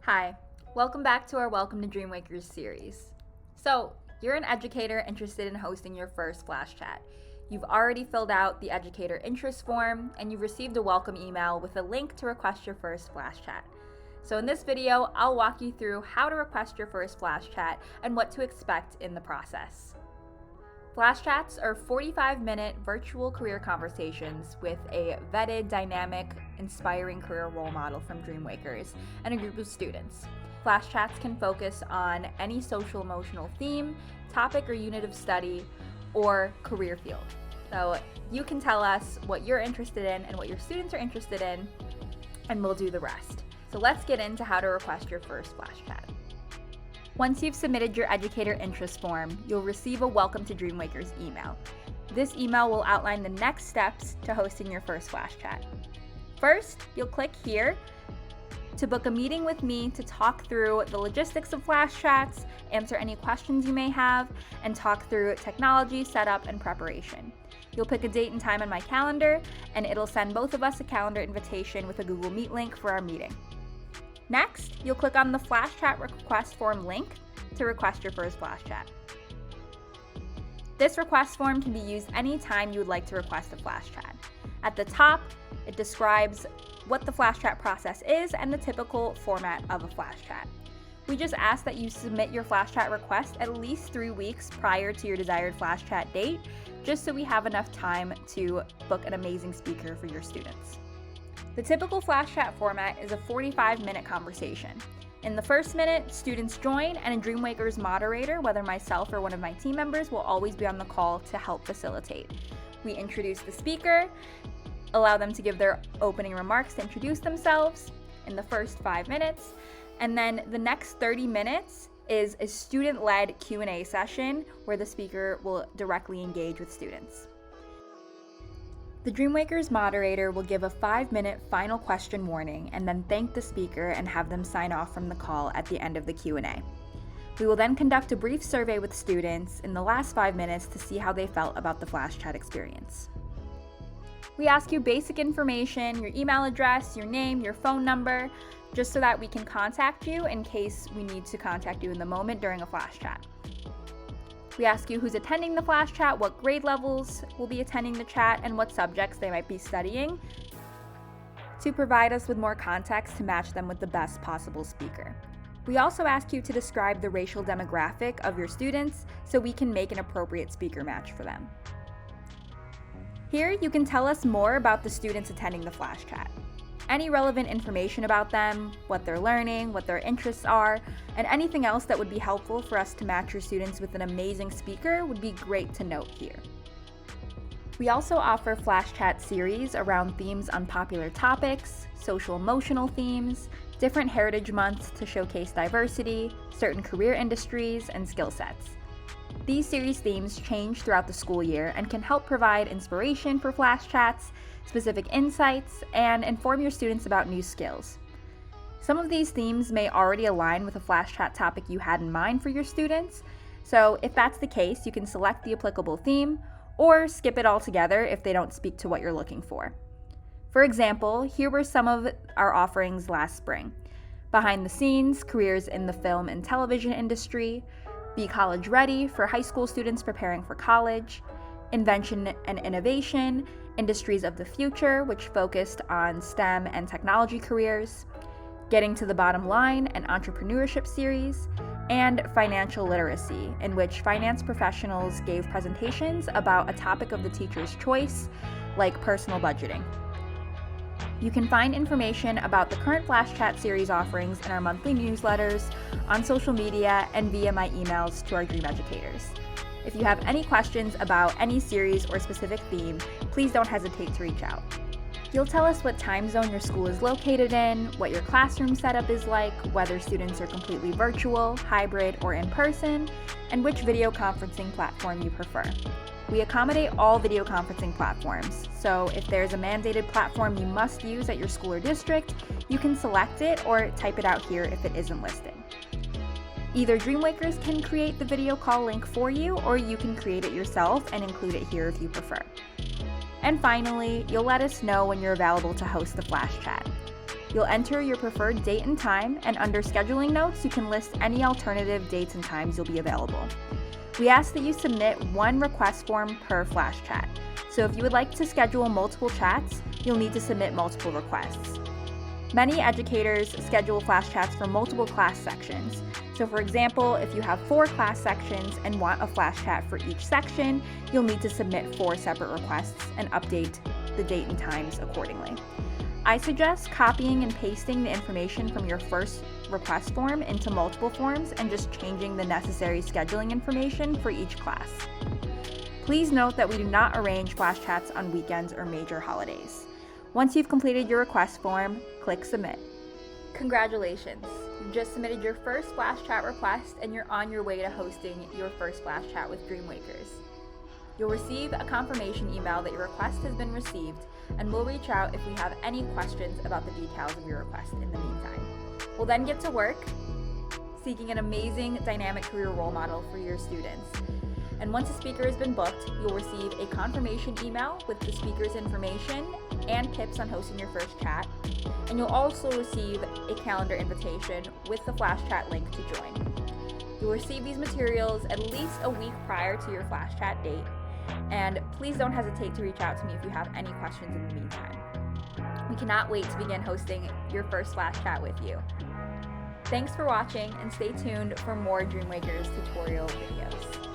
Hi, welcome back to our Welcome to DreamWakers series. So, you're an educator interested in hosting your first Flashchat. You've already filled out the educator interest form and you've received a welcome email with a link to request your first Flashchat. So in this video, I'll walk you through how to request your first Flashchat and what to expect in the process. Flashchats are 45-minute virtual career conversations with a vetted, dynamic, inspiring career role model from DreamWakers and a group of students. Flashchats can focus on any social-emotional theme, topic or unit of study, or career field. So you can tell us what you're interested in and what your students are interested in, and we'll do the rest. So let's get into how to request your first Flashchat. Once you've submitted your educator interest form, you'll receive a Welcome to DreamWakers email. This email will outline the next steps to hosting your first Flashchat. First, you'll click here to book a meeting with me to talk through the logistics of Flashchats, answer any questions you may have, and talk through technology, setup, and preparation. You'll pick a date and time on my calendar, and it'll send both of us a calendar invitation with a Google Meet link for our meeting. Next, you'll click on the Flashchat request form link to request your first Flashchat. This request form can be used anytime you would like to request a Flashchat. At the top, it describes what the Flashchat process is and the typical format of a Flashchat. We just ask that you submit your Flashchat request at least 3 weeks prior to your desired Flashchat date, just so we have enough time to book an amazing speaker for your students. The typical Flashchat format is a 45-minute conversation. In the first minute, students join and a DreamWakers moderator, whether myself or one of my team members, will always be on the call to help facilitate. We introduce the speaker, allow them to give their opening remarks to introduce themselves in the first 5 minutes, and then the next 30 minutes is a student-led Q&A session where the speaker will directly engage with students. The DreamWakers moderator will give a 5-minute final question warning and then thank the speaker and have them sign off from the call at the end of the Q&A. We will then conduct a brief survey with students in the last 5 minutes to see how they felt about the Flashchat experience. We ask you basic information, your email address, your name, your phone number, just so that we can contact you in case we need to contact you in the moment during a Flashchat. We ask you who's attending the Flashchat, what grade levels will be attending the chat, and what subjects they might be studying to provide us with more context to match them with the best possible speaker. We also ask you to describe the racial demographic of your students so we can make an appropriate speaker match for them. Here, you can tell us more about the students attending the Flashchat. Any relevant information about them, what they're learning, what their interests are, and anything else that would be helpful for us to match your students with an amazing speaker would be great to note here. We also offer Flashchat series around themes on popular topics, social-emotional themes, different heritage months to showcase diversity, certain career industries, and skill sets. These series themes change throughout the school year and can help provide inspiration for Flashchats, specific insights, and inform your students about new skills. Some of these themes may already align with a Flashchat topic you had in mind for your students, so if that's the case, you can select the applicable theme or skip it altogether if they don't speak to what you're looking for. For example, here were some of our offerings last spring: Behind the Scenes, Careers in the Film and Television Industry, Be College Ready for high school students preparing for college, Invention and Innovation, Industries of the Future, which focused on STEM and technology careers, Getting to the Bottom Line, an entrepreneurship series, and Financial Literacy, in which finance professionals gave presentations about a topic of the teacher's choice, like personal budgeting. You can find information about the current Flashchat series offerings in our monthly newsletters, on social media, and via my emails to our DreamEducators. If you have any questions about any series or specific theme, please don't hesitate to reach out. You'll tell us what time zone your school is located in, what your classroom setup is like, whether students are completely virtual, hybrid, or in person, and which video conferencing platform you prefer. We accommodate all video conferencing platforms, so if there's a mandated platform you must use at your school or district, you can select it or type it out here if it isn't listed. Either DreamWakers can create the video call link for you, or you can create it yourself and include it here if you prefer. And finally, you'll let us know when you're available to host the Flashchat. You'll enter your preferred date and time, and under scheduling notes, you can list any alternative dates and times you'll be available. We ask that you submit one request form per Flashchat. So if you would like to schedule multiple chats, you'll need to submit multiple requests. Many educators schedule Flashchats for multiple class sections. So for example, if you have 4 class sections and want a Flashchat for each section, you'll need to submit 4 separate requests and update the date and times accordingly. I suggest copying and pasting the information from your first request form into multiple forms and just changing the necessary scheduling information for each class. Please note that we do not arrange Flashchats on weekends or major holidays. Once you've completed your request form, click Submit. Congratulations! You've just submitted your first Flashchat request and you're on your way to hosting your first Flashchat with DreamWakers. You'll receive a confirmation email that your request has been received, and we'll reach out if we have any questions about the details of your request in the meantime. We'll then get to work seeking an amazing dynamic career role model for your students. And once a speaker has been booked, you'll receive a confirmation email with the speaker's information and tips on hosting your first chat. And you'll also receive a calendar invitation with the Flashchat link to join. You'll receive these materials at least a week prior to your Flashchat date. And please don't hesitate to reach out to me if you have any questions in the meantime. We cannot wait to begin hosting your first Flashchat with you. Thanks for watching, and stay tuned for more DreamWakers tutorial videos.